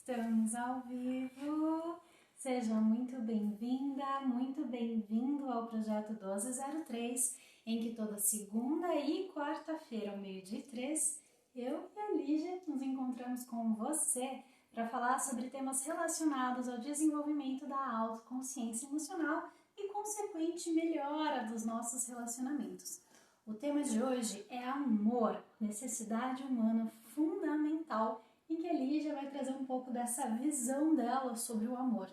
Estamos ao vivo. Seja muito bem-vinda, muito bem-vindo ao Projeto 1203, em que toda segunda e quarta-feira, ao 12h03, eu e a Lígia nos encontramos com você para falar sobre temas relacionados ao desenvolvimento da autoconsciência emocional e consequente melhora dos nossos relacionamentos. O tema de hoje é amor, necessidade humana fundamental, em que a Lígia vai trazer um pouco dessa visão dela sobre o amor.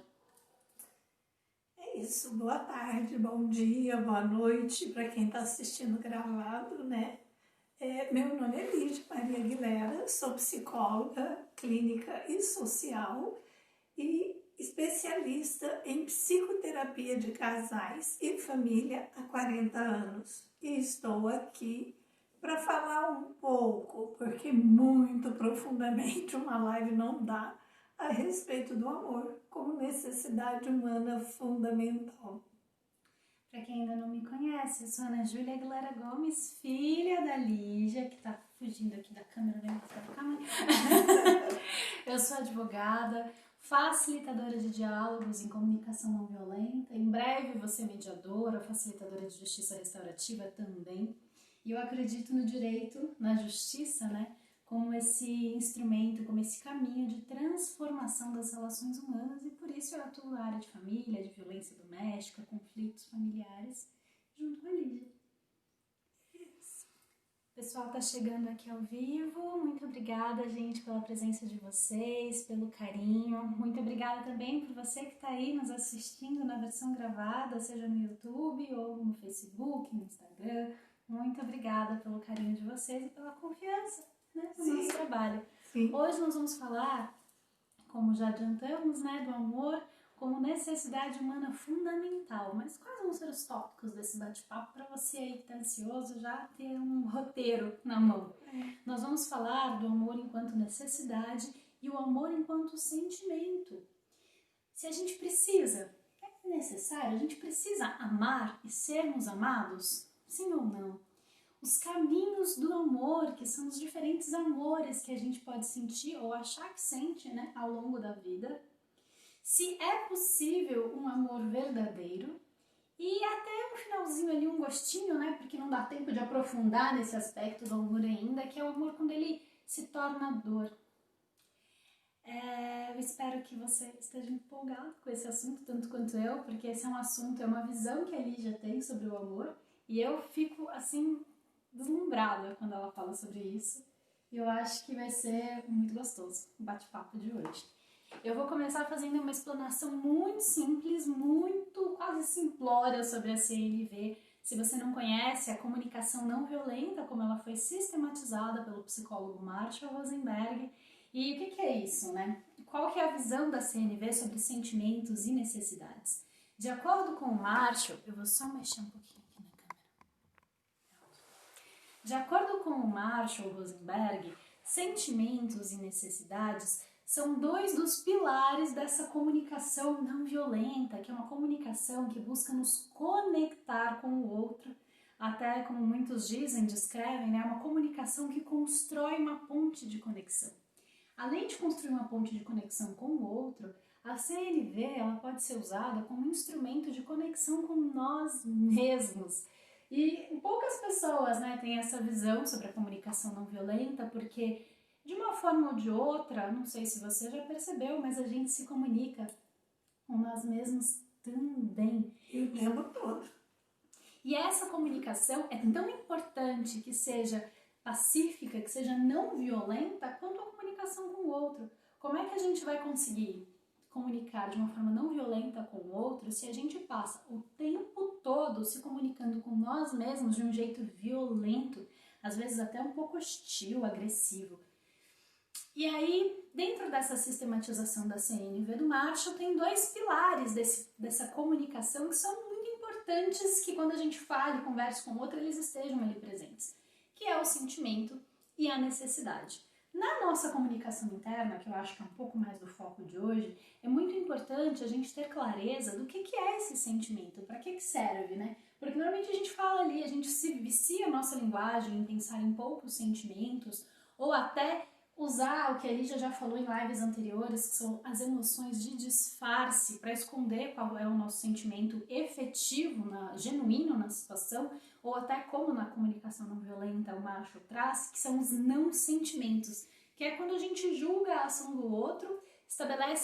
É isso, boa tarde, bom dia, boa noite para quem está assistindo gravado, né? Meu nome é Lígia Maria Aguilera, sou psicóloga clínica e social e especialista em psicoterapia de casais e família há 40 anos. E estou aqui para falar um pouco, porque muito profundamente uma live não dá, a respeito do amor como necessidade humana fundamental. Para quem ainda não me conhece, eu sou Ana Júlia Aguilera Gomes, filha da Lígia, que está fugindo aqui da câmera, vem mostrar pra câmera. Eu sou advogada, facilitadora de diálogos em comunicação não violenta, em breve vou ser mediadora, facilitadora de justiça restaurativa também. E eu acredito no direito, na justiça, né? Como esse instrumento, como esse caminho de transformação das relações humanas, e por isso eu atuo na área de família, de violência doméstica, conflitos familiares, junto com a Lígia. O pessoal está chegando aqui ao vivo, muito obrigada, gente, pela presença de vocês, pelo carinho, muito obrigada também por você que está aí nos assistindo na versão gravada, seja no YouTube ou no Facebook, no Instagram. Muito obrigada pelo carinho de vocês e pela confiança, né, no nosso trabalho. Sim. Hoje nós vamos falar, como já adiantamos, né, do amor como necessidade humana fundamental. Mas quais vão ser os tópicos desse bate-papo para você aí que está ansioso já ter um roteiro na mão? Nós vamos falar do amor enquanto necessidade e o amor enquanto sentimento. Se a gente precisa, é necessário, a gente precisa amar e sermos amados? Sim ou não? Os caminhos do amor, que são os diferentes amores que a gente pode sentir ou achar que sente, né, ao longo da vida. Se é possível um amor verdadeiro e até um finalzinho ali, um gostinho, né, porque não dá tempo de aprofundar nesse aspecto do amor ainda, que é o amor quando ele se torna dor. Eu espero que você esteja empolgado com esse assunto, tanto quanto eu, porque esse é um assunto, é uma visão que a Lígia tem sobre o amor, e eu fico, assim, deslumbrada quando ela fala sobre isso. E eu acho que vai ser muito gostoso o bate-papo de hoje. Eu vou começar fazendo uma explanação muito simples, muito quase simplória sobre a CNV. Se você não conhece, a comunicação não violenta, como ela foi sistematizada pelo psicólogo Marshall Rosenberg. E o que é isso, né? Qual que é a visão da CNV sobre sentimentos e necessidades? De acordo com o Marshall, eu vou só mexer um pouquinho aqui na câmera. De acordo com o Marshall Rosenberg, sentimentos e necessidades são dois dos pilares dessa comunicação não violenta, que é uma comunicação que busca nos conectar com o outro, até como muitos dizem, descrevem, né, uma comunicação que constrói uma ponte de conexão. Além de construir uma ponte de conexão com o outro, a CNV ela pode ser usada como instrumento de conexão com nós mesmos. E poucas pessoas, né, têm essa visão sobre a comunicação não violenta, porque de uma forma ou de outra, não sei se você já percebeu, mas a gente se comunica com nós mesmos também. E o tempo todo. E essa comunicação é tão importante que seja pacífica, que seja não violenta, quanto a comunicação com o outro. Como é que a gente vai conseguir comunicar de uma forma não violenta com o outro se a gente passa o tempo todo se comunicando com nós mesmos de um jeito violento, às vezes até um pouco hostil, agressivo? E aí, dentro dessa sistematização da CNV do Marshall, tem dois pilares dessa comunicação que são muito importantes, que quando a gente fala e conversa com o outro, eles estejam ali presentes, que é o sentimento e a necessidade. Na nossa comunicação interna, que eu acho que é um pouco mais do foco de hoje, é muito importante a gente ter clareza do que é esse sentimento, para que serve, né? Porque normalmente a gente fala ali, a gente se vicia a nossa linguagem em pensar em poucos sentimentos, ou até usar o que a Lígia já falou em lives anteriores, que são as emoções de disfarce, para esconder qual é o nosso sentimento efetivo, genuíno na situação, ou até como na comunicação não violenta o macho traz, que são os não sentimentos, que é quando a gente julga a ação do outro,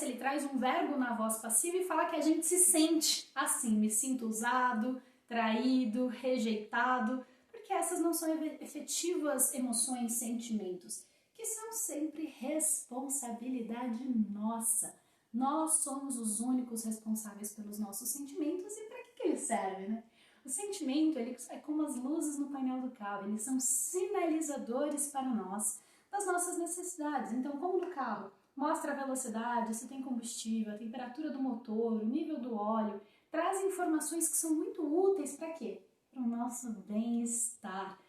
ele traz um verbo na voz passiva e fala que a gente se sente assim, me sinto usado, traído, rejeitado, porque essas não são efetivas emoções, sentimentos, que são sempre responsabilidade nossa. Nós somos os únicos responsáveis pelos nossos sentimentos e para que eles servem, né? O sentimento ele é como as luzes no painel do carro, eles são sinalizadores para nós das nossas necessidades. Então, como no carro, mostra a velocidade, se tem combustível, a temperatura do motor, o nível do óleo, traz informações que são muito úteis para quê? Para o nosso bem-estar.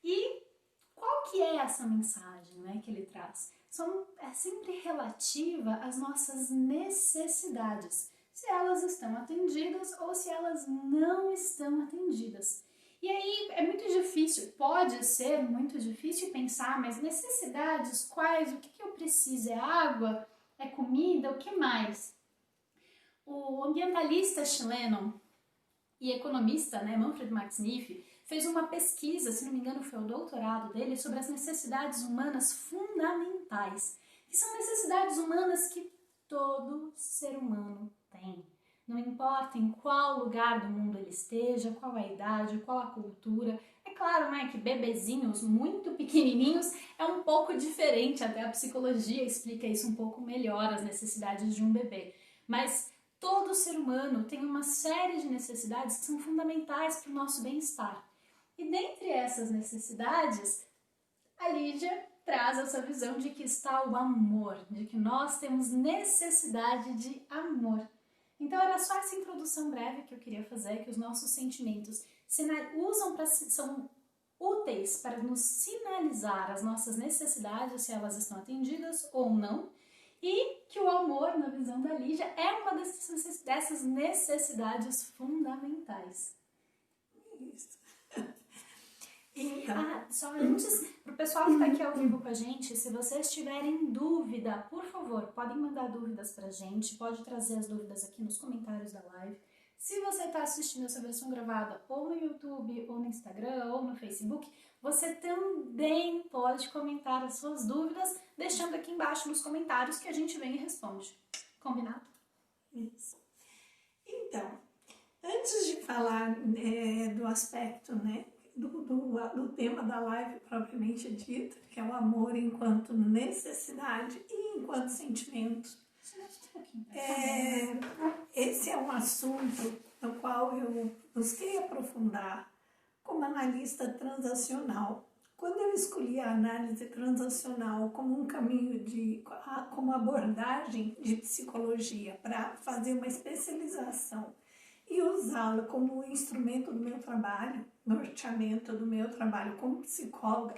E qual que é essa mensagem, né, que ele traz? É sempre relativa às nossas necessidades, se elas estão atendidas ou se elas não estão atendidas. E aí é muito difícil, pode ser muito difícil pensar, mas necessidades quais? O que eu preciso? É água? É comida? O que mais? O ambientalista chileno e economista, né, Manfred Max Niff, fez uma pesquisa, se não me engano foi o doutorado dele, sobre as necessidades humanas fundamentais, que são necessidades humanas que todo ser humano tem. Não importa em qual lugar do mundo ele esteja, qual a idade, qual a cultura. É claro, né, que bebezinhos muito pequenininhos é um pouco diferente, até a psicologia explica isso um pouco melhor, as necessidades de um bebê. Mas todo ser humano tem uma série de necessidades que são fundamentais para o nosso bem-estar. E dentre essas necessidades, a Lígia traz essa visão de que está o amor, de que nós temos necessidade de amor. Então era só essa introdução breve que eu queria fazer, que os nossos sentimentos são úteis para nos sinalizar as nossas necessidades, se elas estão atendidas ou não, e que o amor, na visão da Lígia, é uma dessas necessidades fundamentais. Isso. Então. Só antes, para o pessoal que está aqui ao vivo com a gente, se vocês tiverem dúvida, por favor, podem mandar dúvidas para a gente, pode trazer as dúvidas aqui nos comentários da live. Se você está assistindo essa versão gravada ou no YouTube, ou no Instagram, ou no Facebook, você também pode comentar as suas dúvidas, deixando aqui embaixo nos comentários que a gente vem e responde. Combinado? Isso. Então, antes de falar do aspecto, né, do tema da live propriamente dito, que é o amor enquanto necessidade e enquanto sentimento, esse é um assunto no qual eu busquei aprofundar como analista transacional. Quando eu escolhi a análise transacional como um caminho como abordagem de psicologia para fazer uma especialização e usá-la como instrumento do meu trabalho, norteamento do meu trabalho como psicóloga,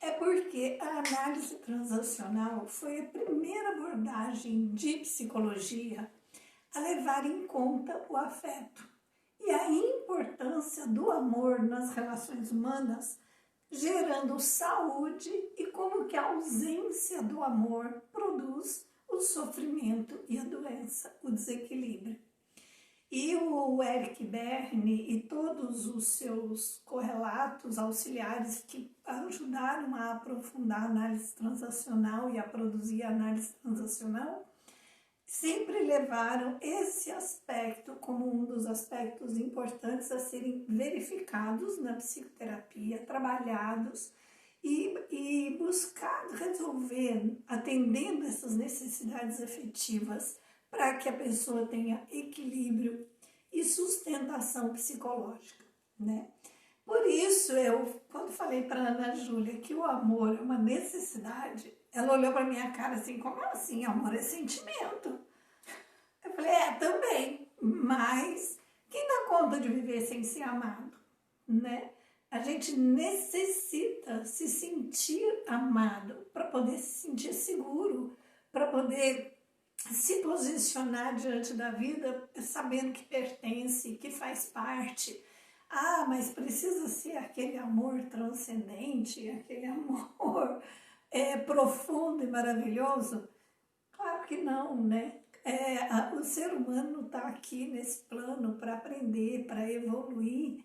é porque a análise transacional foi a primeira abordagem de psicologia a levar em conta o afeto e a importância do amor nas relações humanas, gerando saúde e como que a ausência do amor produz o sofrimento e a doença, o desequilíbrio. E o Eric Berne e todos os seus correlatos auxiliares que ajudaram a aprofundar a análise transacional e a produzir a análise transacional, sempre levaram esse aspecto como um dos aspectos importantes a serem verificados na psicoterapia, trabalhados e buscado resolver, atendendo essas necessidades afetivas, para que a pessoa tenha equilíbrio e sustentação psicológica, né? Por isso, quando falei para a Ana Júlia que o amor é uma necessidade, ela olhou para minha cara assim, como assim? Amor é sentimento. Eu falei, também, mas quem dá conta de viver sem ser amado, né? A gente necessita se sentir amado para poder se sentir seguro, para poder se posicionar diante da vida sabendo que pertence, que faz parte. Mas precisa ser aquele amor transcendente, aquele amor profundo e maravilhoso? Claro que não, né? O ser humano está aqui nesse plano para aprender, para evoluir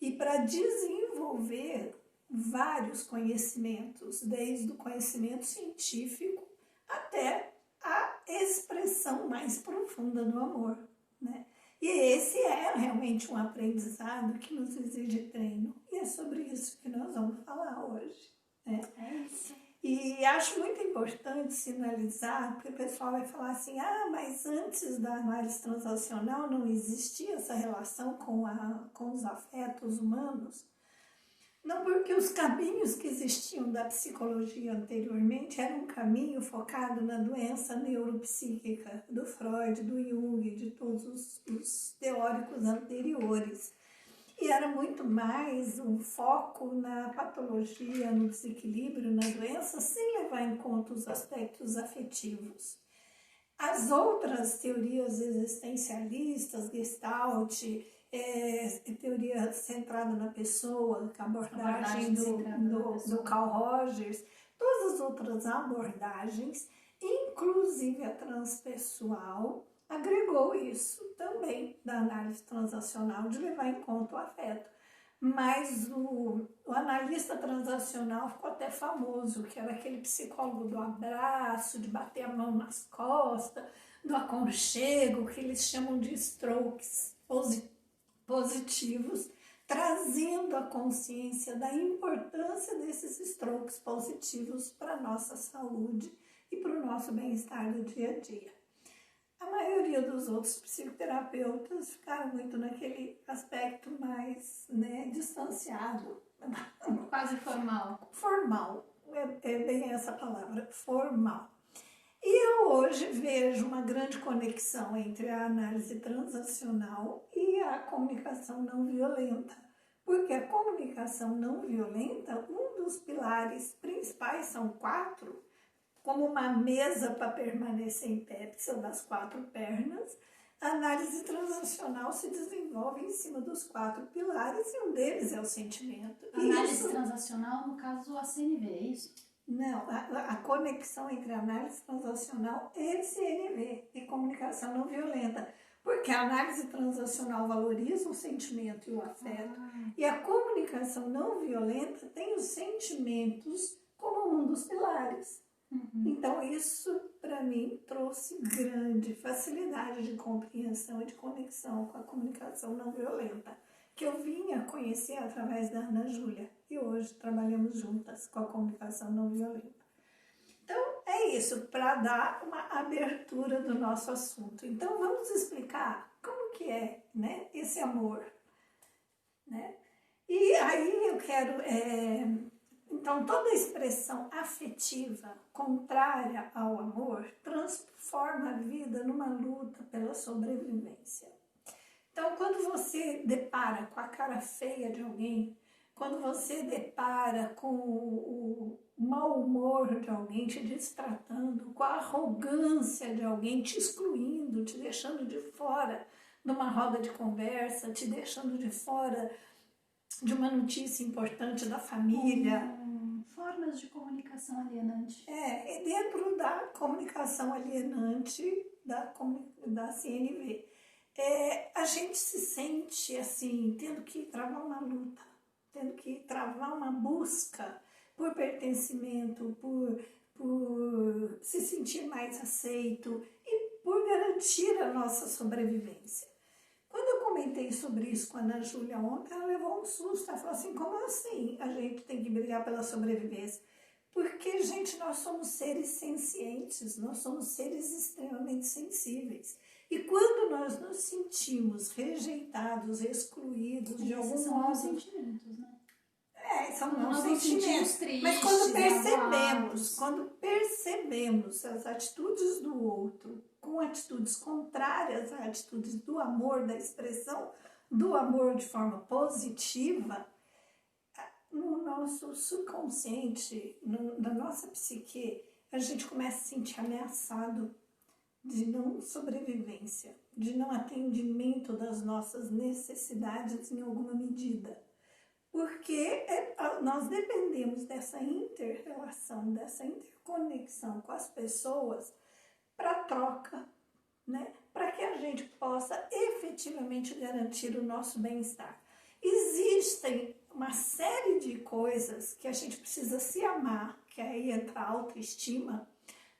e para desenvolver vários conhecimentos, desde o conhecimento científico até a expressão mais profunda do amor, né? E esse é realmente um aprendizado que nos exige treino. E é sobre isso que nós vamos falar hoje, né? É isso. E acho muito importante sinalizar, porque o pessoal vai falar assim, mas antes da análise transacional não existia essa relação com os afetos humanos. Não, porque os caminhos que existiam da psicologia anteriormente eram um caminho focado na doença neuropsíquica do Freud, do Jung, de todos os teóricos anteriores. E era muito mais um foco na patologia, no desequilíbrio, na doença, sem levar em conta os aspectos afetivos. As outras teorias existencialistas, Gestalt, teoria centrada na pessoa, a abordagem do Carl Rogers, todas as outras abordagens, inclusive a transpessoal, agregou isso também da análise transacional, de levar em conta o afeto. Mas o analista transacional ficou até famoso, que era aquele psicólogo do abraço, de bater a mão nas costas, do aconchego, que eles chamam de strokes positivos, trazendo a consciência da importância desses strokes positivos para a nossa saúde e para o nosso bem-estar do dia a dia. A maioria dos outros psicoterapeutas ficaram muito naquele aspecto mais, né, distanciado. Quase formal. Formal, é bem essa palavra, formal. E eu hoje vejo uma grande conexão entre a análise transacional e a comunicação não violenta. Porque a comunicação não violenta, um dos pilares principais, são 4, como uma mesa para permanecer em pé, precisa das 4 pernas. A análise transacional se desenvolve em cima dos 4 pilares e um deles é o sentimento. Análise transacional, no caso, a CNV, é isso? Não, a conexão entre análise transacional e CNV, e comunicação não violenta. Porque a análise transacional valoriza o sentimento e o afeto, e a comunicação não violenta tem os sentimentos como um dos pilares. Então, isso, para mim, trouxe grande facilidade de compreensão e de conexão com a comunicação não violenta, que eu vinha conhecer através da Ana Júlia, e hoje trabalhamos juntas com a comunicação não violenta. Então, é isso, para dar uma abertura do nosso assunto. Então, vamos explicar como que é, né, esse amor, né? E aí eu quero... Então, toda expressão afetiva contrária ao amor transforma a vida numa luta pela sobrevivência. Então, quando você depara com a cara feia de alguém, quando você depara com o mau humor de alguém te destratando, com a arrogância de alguém te excluindo, te deixando de fora de uma roda de conversa, te deixando de fora de uma notícia importante da família. Formas de comunicação alienante. E dentro da comunicação alienante da CNV, a gente se sente assim, tendo que travar uma luta, tendo que travar uma busca por pertencimento, por se sentir mais aceito e por garantir a nossa sobrevivência. Quando eu comentei sobre isso com a Ana Júlia ontem, ela levou um susto. Ela falou assim, como assim a gente tem que brigar pela sobrevivência? Porque, gente, nós somos seres sencientes, nós somos seres extremamente sensíveis. E quando nós nos sentimos rejeitados, excluídos de algum são modo... São sentimentos, né? São não sentimentos. Tristes, mas quando percebemos as atitudes do outro com atitudes contrárias às atitudes do amor, da expressão do amor de forma positiva, no nosso subconsciente, na nossa psique, a gente começa a se sentir ameaçado de não sobrevivência, de não atendimento das nossas necessidades em alguma medida. porque nós dependemos dessa inter-relação, dessa interconexão com as pessoas para troca, né? Para que a gente possa efetivamente garantir o nosso bem-estar. Existem uma série de coisas que a gente precisa se amar, que aí entra a autoestima,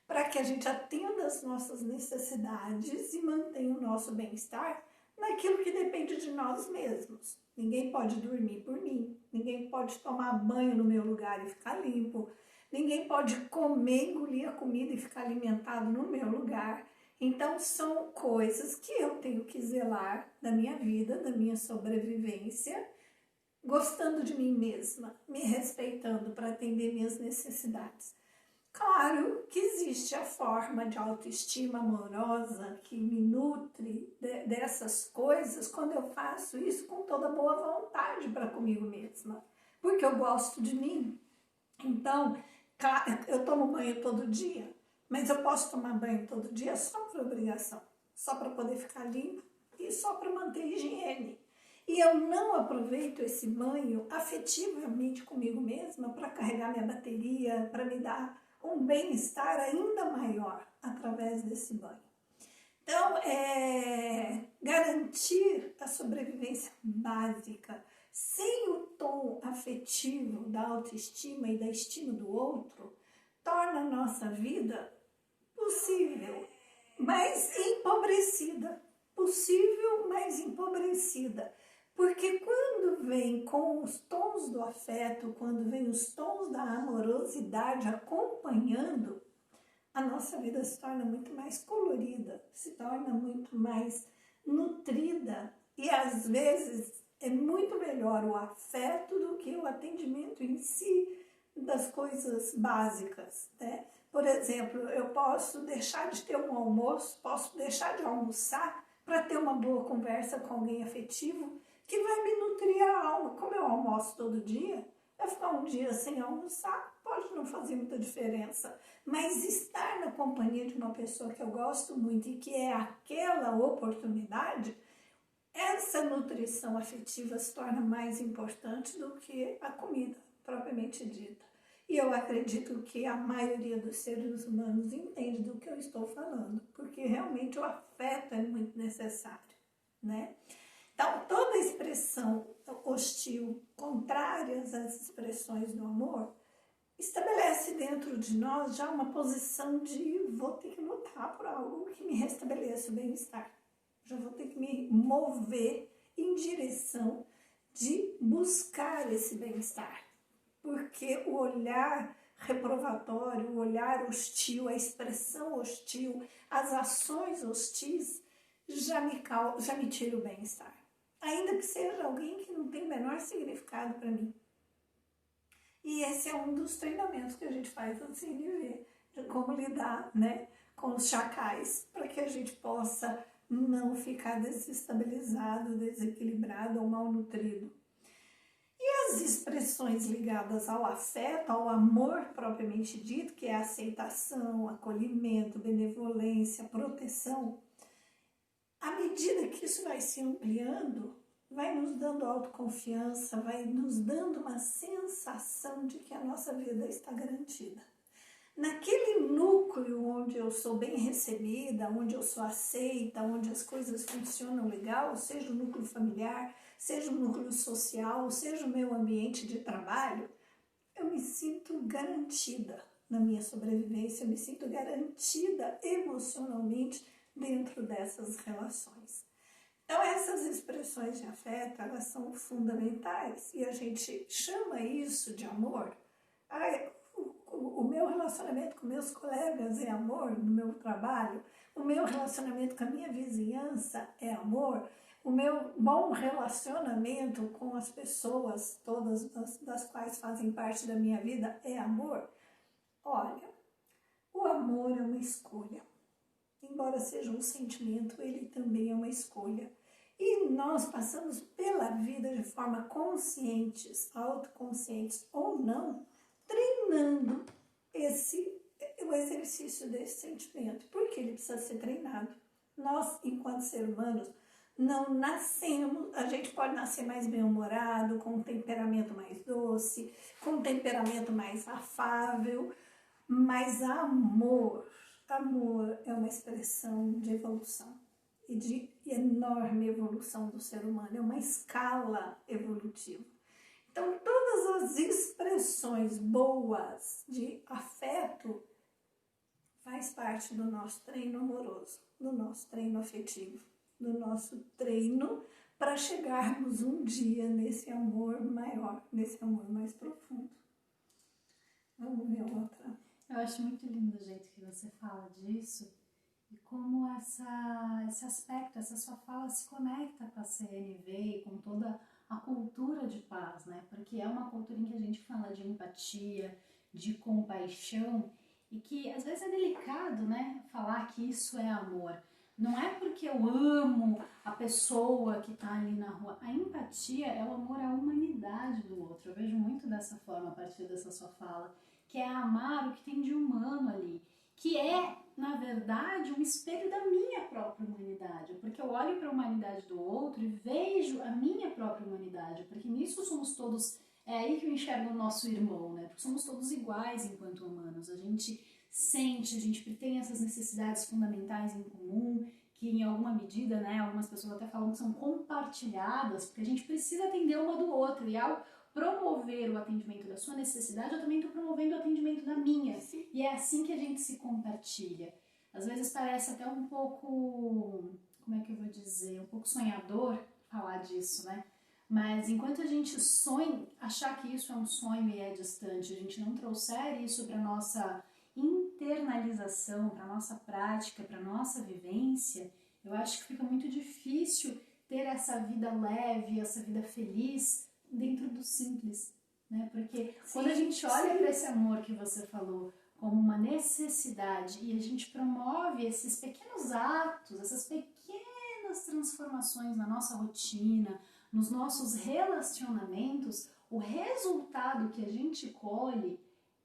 para que a gente atenda as nossas necessidades e mantenha o nosso bem-estar naquilo que depende de nós mesmos. Ninguém pode dormir por mim, ninguém pode tomar banho no meu lugar e ficar limpo, ninguém pode comer, engolir a comida e ficar alimentado no meu lugar. Então, são coisas que eu tenho que zelar da minha vida, da minha sobrevivência, gostando de mim mesma, me respeitando para atender minhas necessidades. Claro que existe a forma de autoestima amorosa que me nutre dessas coisas quando eu faço isso com toda boa vontade para comigo mesma, porque eu gosto de mim. Então, eu tomo banho todo dia, mas eu posso tomar banho todo dia só por obrigação, só para poder ficar limpa e só para manter higiene. E eu não aproveito esse banho afetivamente comigo mesma para carregar minha bateria, para me dar um bem-estar ainda maior através desse banho. Então, garantir a sobrevivência básica sem o tom afetivo da autoestima e da estima do outro torna a nossa vida possível, mas empobrecida. Possível, mas empobrecida. Porque quando vem com os tons do afeto, quando vem os tons da amorosidade acompanhando, a nossa vida se torna muito mais colorida, se torna muito mais nutrida e às vezes é muito melhor o afeto do que o atendimento em si das coisas básicas, né? Por exemplo, eu posso deixar de ter um almoço, posso deixar de almoçar para ter uma boa conversa com alguém afetivo que vai me nutrir a alma. Como eu almoço todo dia, eu ficar um dia sem almoçar pode não fazer muita diferença, mas estar na companhia de uma pessoa que eu gosto muito e que é aquela oportunidade, essa nutrição afetiva se torna mais importante do que a comida propriamente dita. E eu acredito que a maioria dos seres humanos entende do que eu estou falando, porque realmente o afeto é muito necessário, né? Então, toda expressão hostil, contrárias às expressões do amor, estabelece dentro de nós já uma posição de vou ter que lutar por algo que me restabeleça o bem-estar. Já vou ter que me mover em direção de buscar esse bem-estar. Porque o olhar reprovatório, o olhar hostil, a expressão hostil, as ações hostis já me tira o bem-estar. Ainda que seja alguém que não tem o menor significado para mim. E esse é um dos treinamentos que a gente faz no CNV, de como lidar, né, com os chacais, para que a gente possa não ficar desestabilizado, desequilibrado ou mal nutrido. E as expressões ligadas ao afeto, ao amor propriamente dito, que é a aceitação, acolhimento, benevolência, proteção, à medida que isso vai se ampliando, vai nos dando autoconfiança, vai nos dando uma sensação de que a nossa vida está garantida. Naquele núcleo onde eu sou bem recebida, onde eu sou aceita, onde as coisas funcionam legal, seja o núcleo familiar, seja o núcleo social, seja o meu ambiente de trabalho, eu me sinto garantida na minha sobrevivência, eu me sinto garantida emocionalmente dentro dessas relações. Então, essas expressões de afeto, elas são fundamentais e a gente chama isso de amor. O meu relacionamento com meus colegas é amor no meu trabalho, o meu relacionamento com a minha vizinhança é amor, o meu bom relacionamento com as pessoas, todas das quais fazem parte da minha vida, é amor. Olha, o amor é uma escolha. Embora seja um sentimento, ele também é uma escolha. E nós passamos pela vida de forma conscientes, autoconscientes ou não, treinando o exercício desse sentimento. Porque ele precisa ser treinado. Nós, enquanto seres humanos, não nascemos, a gente pode nascer mais bem-humorado, com um temperamento mais doce, com um temperamento mais afável, mas amor é uma expressão de evolução e de enorme evolução do ser humano, é uma escala evolutiva. Então, todas as expressões boas de afeto faz parte do nosso treino amoroso, do nosso treino afetivo, do nosso treino para chegarmos um dia nesse amor maior, nesse amor mais profundo. Vamos ver outra. Eu acho muito lindo o jeito que você fala disso e como esse aspecto, essa sua fala se conecta com a CNV e com toda a cultura de paz, né? Porque é uma cultura em que a gente fala de empatia, de compaixão e que às vezes é delicado, né? Falar que isso é amor. Não é porque eu amo a pessoa que está ali na rua. A empatia é o amor à humanidade do outro. Eu vejo muito dessa forma a partir dessa sua fala, que é amar o que tem de humano ali, que é, na verdade, um espelho da minha própria humanidade, porque eu olho para a humanidade do outro e vejo a minha própria humanidade, porque nisso somos todos, é aí que eu enxergo o nosso irmão, né? Porque somos todos iguais enquanto humanos, a gente sente, a gente tem essas necessidades fundamentais em comum, que em alguma medida, né, algumas pessoas até falam que são compartilhadas, porque a gente precisa atender uma do outro, e ao promover o atendimento da sua necessidade, eu também estou promovendo o atendimento da minha. E é assim que a gente se compartilha. Às vezes parece até um pouco, como é que eu vou dizer, um pouco sonhador falar disso, né? Mas enquanto a gente sonha, achar que isso é um sonho e é distante, a gente não trouxer isso para nossa internalização, para nossa prática, para nossa vivência, eu acho que fica muito difícil ter essa vida leve, essa vida feliz dentro do simples, né? Porque quando a gente olha para esse amor que você falou como uma necessidade e a gente promove esses pequenos atos, essas pequenas transformações na nossa rotina, nos nossos relacionamentos, o resultado que a gente colhe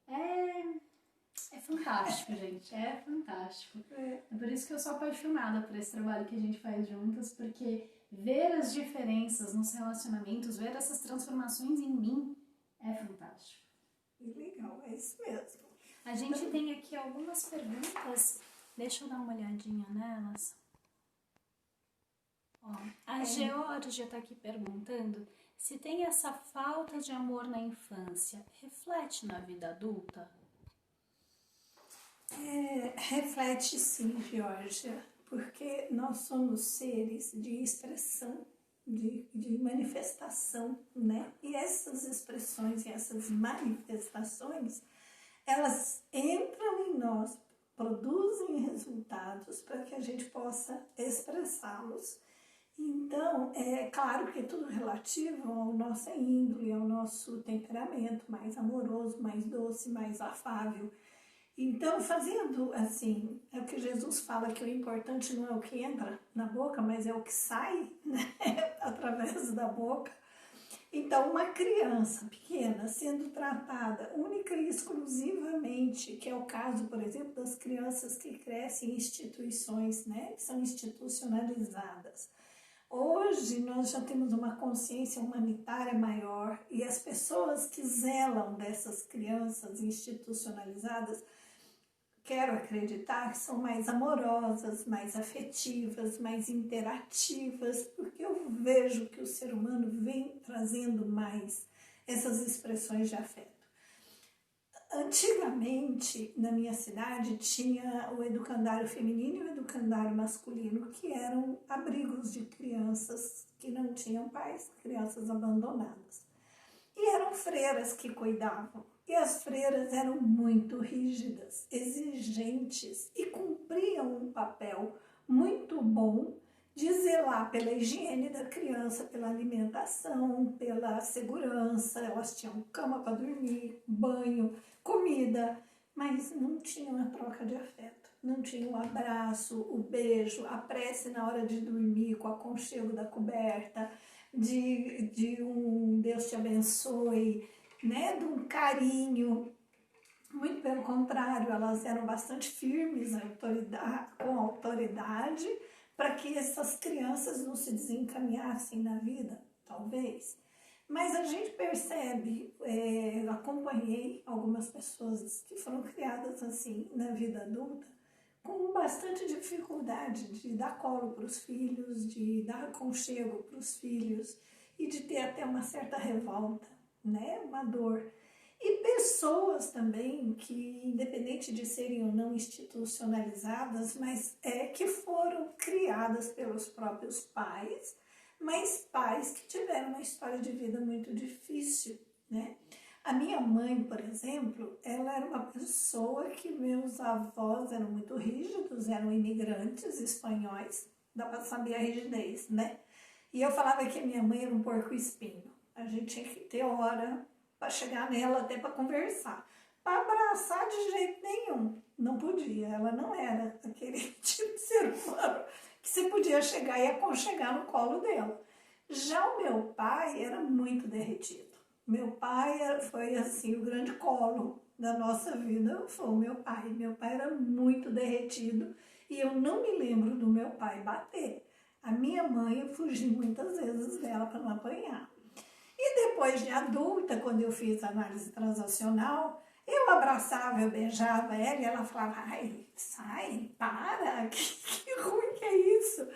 é fantástico, gente, é fantástico. É por isso que eu sou apaixonada por esse trabalho que a gente faz juntas, porque ver as diferenças nos relacionamentos, ver essas transformações em mim, é fantástico. Legal, é isso mesmo. A gente tem aqui algumas perguntas, deixa eu dar uma olhadinha nelas. Ó, a Georgia está aqui perguntando se tem essa falta de amor na infância, reflete na vida adulta? Reflete sim, Georgia, porque nós somos seres de expressão, de manifestação, né? E essas expressões e essas manifestações, elas entram em nós, produzem resultados para que a gente possa expressá-los. Então, é claro que é tudo relativo ao nosso índole, ao nosso temperamento mais amoroso, mais doce, mais afável. Então, fazendo assim, é o que Jesus fala, que o importante não é o que entra na boca, mas é o que sai, né, através da boca. Então, uma criança pequena sendo tratada única e exclusivamente, que é o caso, por exemplo, das crianças que crescem em instituições, né, que são institucionalizadas. Hoje nós já temos uma consciência humanitária maior e as pessoas que zelam dessas crianças institucionalizadas, quero acreditar que são mais amorosas, mais afetivas, mais interativas, porque eu vejo que o ser humano vem trazendo mais essas expressões de afeto. Antigamente, na minha cidade, tinha o educandário feminino e o educandário masculino, que eram abrigos de crianças que não tinham pais, crianças abandonadas. E eram freiras que cuidavam. E as freiras eram muito rígidas, exigentes e cumpriam um papel muito bom de zelar pela higiene da criança, pela alimentação, pela segurança. Elas tinham cama para dormir, banho, comida, mas não tinham a troca de afeto. Não tinha o abraço, o beijo, a prece na hora de dormir, com o aconchego da coberta, de um Deus te abençoe, né, de um carinho. Muito pelo contrário, elas eram bastante firmes com a autoridade para que essas crianças não se desencaminhassem na vida, talvez. Mas a gente percebe, eu acompanhei algumas pessoas que foram criadas assim na vida adulta, com bastante dificuldade de dar colo para os filhos, de dar aconchego para os filhos e de ter até uma certa revolta, né? Uma dor. E pessoas também que, independente de serem ou não institucionalizadas, mas que foram criadas pelos próprios pais, mas pais que tiveram uma história de vida muito difícil, né? A minha mãe, por exemplo, ela era uma pessoa que meus avós eram muito rígidos, eram imigrantes espanhóis, dá para saber a rigidez, né? E eu falava que a minha mãe era um porco-espinho. A gente tinha que ter hora para chegar nela, até para conversar. Para abraçar de jeito nenhum, não podia. Ela não era aquele tipo de ser humano que você podia chegar e aconchegar no colo dela. Já o meu pai era muito derretido. Meu pai foi assim, o grande colo da nossa vida foi o meu pai. Meu pai era muito derretido e eu não me lembro do meu pai bater. A minha mãe, eu fugi muitas vezes dela para não apanhar. E depois de adulta, quando eu fiz análise transacional, eu abraçava, eu beijava ela e ela falava, ai, sai, para, que ruim que é isso.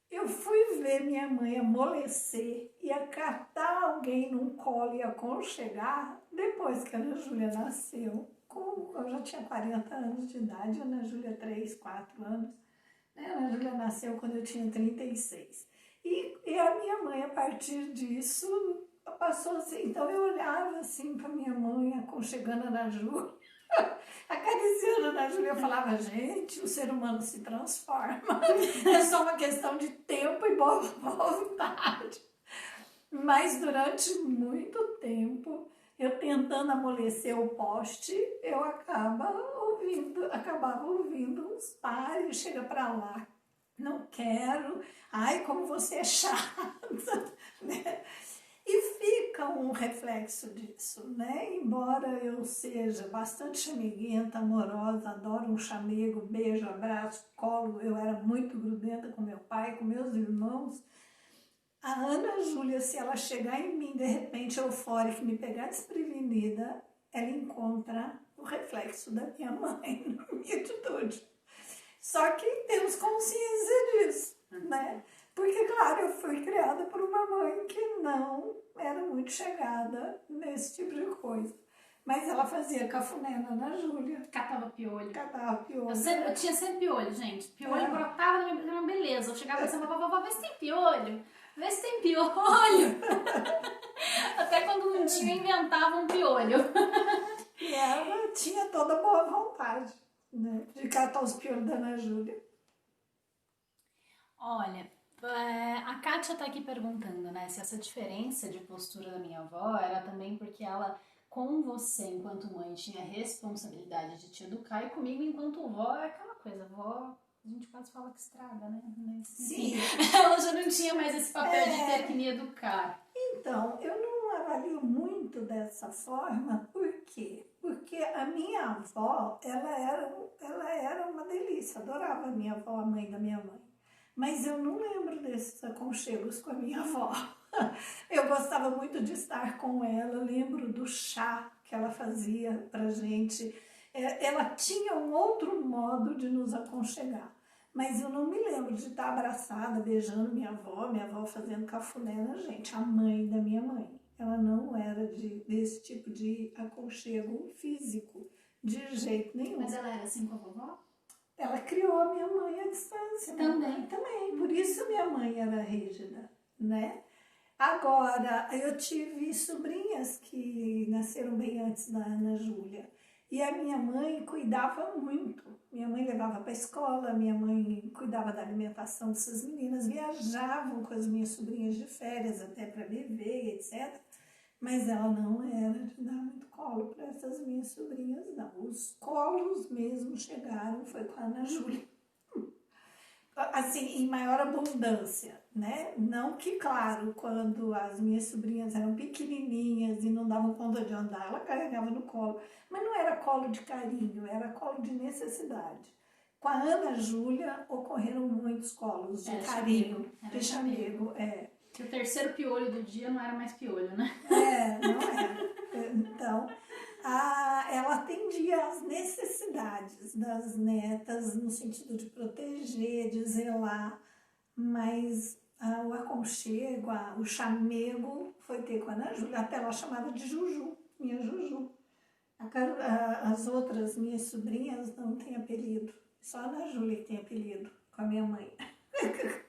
Eu fui ver minha mãe amolecer e acatar alguém num colo e aconchegar depois que a Ana Júlia nasceu. Eu já tinha 40 anos de idade, a Ana Júlia 3, 4 anos. A Ana Júlia nasceu quando eu tinha 36. E a minha mãe, a partir disso, passou assim. Então eu olhava assim para minha mãe, aconchegando a Ana Júlia, acariciando a Ana Júlia, eu falava, gente, o ser humano se transforma. É só uma questão de tempo e boa vontade. Mas durante muito tempo, eu tentando amolecer o poste, eu acabava ouvindo uns pares, chega para lá, não quero, ai, como você é chata, né? E fica um reflexo disso, né? Embora eu seja bastante chameguenta, amorosa, adoro um chamego, beijo, abraço, colo, eu era muito grudenta com meu pai, com meus irmãos. A Ana Júlia, se ela chegar em mim, de repente, eufórica, e me pegar desprevenida, ela encontra o reflexo da minha mãe na minha atitude. Só que temos consciência disso, né? Porque, claro, eu fui criada por uma mãe que não era muito chegada nesse tipo de coisa. Mas ela fazia cafuné na Ana Júlia. Catava piolho. Catava piolho. Eu tinha sempre piolho, gente. Piolho brotava na minha beleza. Eu chegava assim, vovó, vê se tem piolho. Vê se tem piolho. Até quando não tinha, inventava um piolho. E ela tinha toda boa vontade, né, de catar os piolhos da Ana Júlia. Olha, a Kátia tá aqui perguntando, né, se essa diferença de postura da minha avó era também porque ela, com você enquanto mãe, tinha responsabilidade de te educar, e comigo enquanto vó é aquela coisa, vó, a gente quase fala que estraga, né? Mas, Sim. Ela já não tinha mais esse papel de ter que me educar. Então, eu não avalio muito dessa forma, por quê? Porque a minha avó, ela era uma delícia, adorava a minha avó, a mãe da minha mãe. Mas eu não lembro desses aconchegos com a minha avó. Eu gostava muito de estar com ela, lembro do chá que ela fazia pra gente. Ela tinha um outro modo de nos aconchegar. Mas eu não me lembro de estar abraçada, beijando minha avó fazendo cafuné na gente, a mãe da minha mãe. Ela não era desse tipo de aconchego físico, de jeito nenhum. Mas ela era assim com a vovó? Ela criou a minha mãe à distância. Também. Também, por isso minha mãe era rígida, né? Agora, eu tive sobrinhas que nasceram bem antes da Ana Júlia. E a minha mãe cuidava muito. Minha mãe levava para a escola, minha mãe cuidava da alimentação dessas meninas, viajavam com as minhas sobrinhas de férias até para beber, etc. Mas ela não era de dar muito colo para essas minhas sobrinhas, não. Os colos mesmo chegaram, foi com a Ana Júlia. Assim, em maior abundância, né? Não que, claro, quando as minhas sobrinhas eram pequenininhas e não davam conta de andar, ela carregava no colo. Mas não era colo de carinho, era colo de necessidade. Com a Ana Júlia ocorreram muitos colos de carinho, de chamego. Que o terceiro piolho do dia não era mais piolho, né? Não era. Então, ela atendia às necessidades das netas no sentido de proteger, de zelar, mas o aconchego, o chamego foi ter com a Ana Júlia, até ela chamava de Juju, minha Juju. As outras minhas sobrinhas não têm apelido, só a Ana Júlia que tem apelido, com a minha mãe.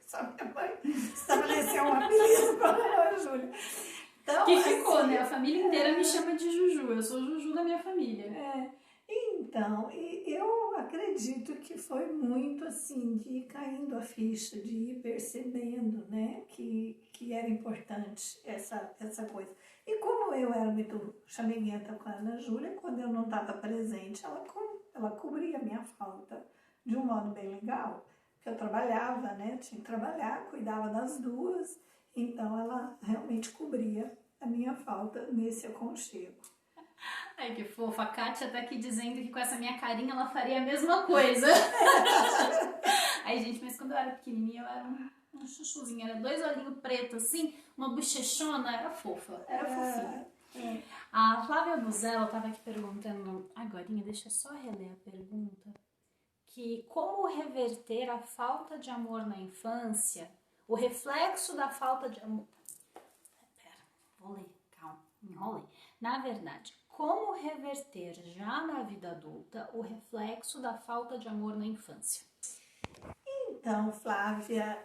Só minha mãe estabeleceu um apelido com a Ana Júlia. Então, que ficou, assim, né? A família inteira me chama de Juju, eu sou Juju da minha família. Então, eu acredito que foi muito assim, de ir caindo a ficha, de ir percebendo, né, que era importante essa coisa. E como eu era muito chameguenta com a Ana Júlia, quando eu não estava presente, ela cobria a minha falta de um modo bem legal. Porque eu trabalhava, né, tinha que trabalhar, cuidava das duas, então ela realmente cobria a minha falta nesse aconchego. Ai, que fofa. A Kátia tá aqui dizendo que com essa minha carinha ela faria a mesma coisa. Ai, gente, mas quando eu era pequenininha eu era um chuchuzinho. Era 2 olhinhos pretos assim, uma bochechona. Era fofa, era fofinha. A Flávia Buzello tava aqui perguntando agorinha, deixa eu só reler a pergunta. Que como reverter a falta de amor na infância, o reflexo da falta de amor... Pera, vou ler, calma, enrolei. Na verdade, como reverter já na vida adulta o reflexo da falta de amor na infância? Então, Flávia,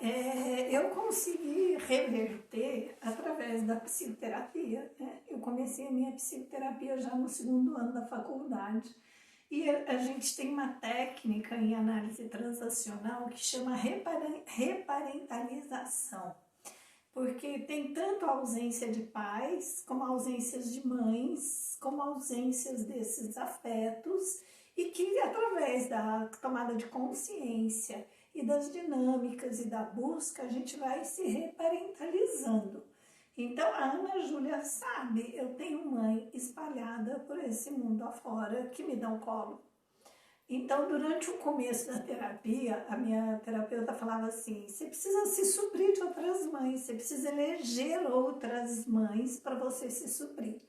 eu consegui reverter através da psicoterapia, né? Eu comecei a minha psicoterapia já no 2º ano da faculdade e a gente tem uma técnica em análise transacional que chama reparentalização. Porque tem tanto a ausência de pais, como ausências de mães, como ausências desses afetos, e que através da tomada de consciência e das dinâmicas e da busca, a gente vai se reparentalizando. Então, a Ana Júlia sabe, eu tenho mãe espalhada por esse mundo afora que me dão colo. Então, durante o começo da terapia, a minha terapeuta falava assim, você precisa se suprir de outras mães, você precisa eleger outras mães para você se suprir.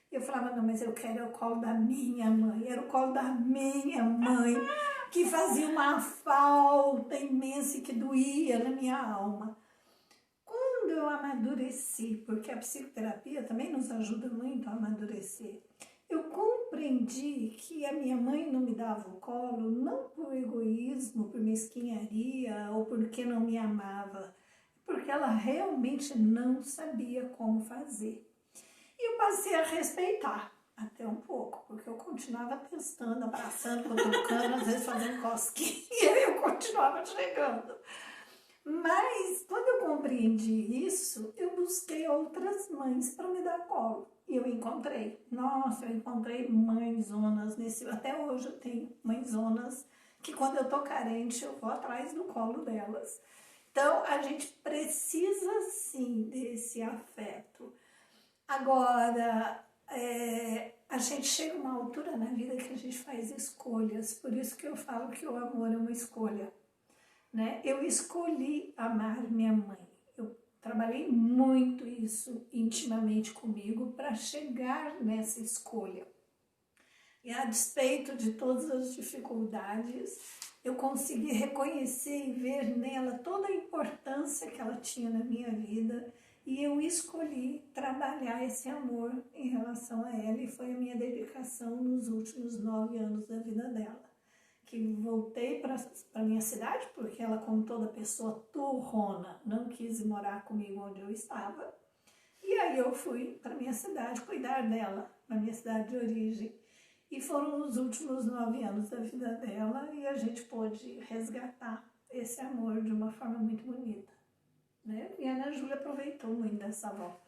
Eu falava, não, mas eu quero o colo da minha mãe, era o colo da minha mãe, que fazia uma falta imensa e que doía na minha alma. Quando eu amadureci, porque a psicoterapia também nos ajuda muito a amadurecer, eu compreendi que a minha mãe não me dava o colo, não por egoísmo, por mesquinharia ou porque não me amava, porque ela realmente não sabia como fazer. E eu passei a respeitar, até um pouco, porque eu continuava testando, abraçando, cutucando, às vezes fazendo cosquinha, e eu continuava chegando. Mas quando eu compreendi isso, eu busquei outras mães para me dar colo. E eu encontrei. Nossa, eu encontrei mãezonas até hoje eu tenho mãezonas que quando eu tô carente eu vou atrás do colo delas. Então a gente precisa sim desse afeto. Agora, a gente chega a uma altura na vida que a gente faz escolhas. Por isso que eu falo que o amor é uma escolha. Né? Eu escolhi amar minha mãe. Eu trabalhei muito isso intimamente comigo para chegar nessa escolha. E a despeito de todas as dificuldades, eu consegui reconhecer e ver nela toda a importância que ela tinha na minha vida e eu escolhi trabalhar esse amor em relação a ela e foi a minha dedicação nos últimos 9 anos da vida dela. Que voltei para a minha cidade, porque ela, como toda pessoa turrona, não quis ir morar comigo onde eu estava. E aí eu fui para a minha cidade cuidar dela, na minha cidade de origem. E foram os últimos 9 anos da vida dela e a gente pôde resgatar esse amor de uma forma muito bonita. Né? E a Ana Júlia aproveitou muito dessa avó.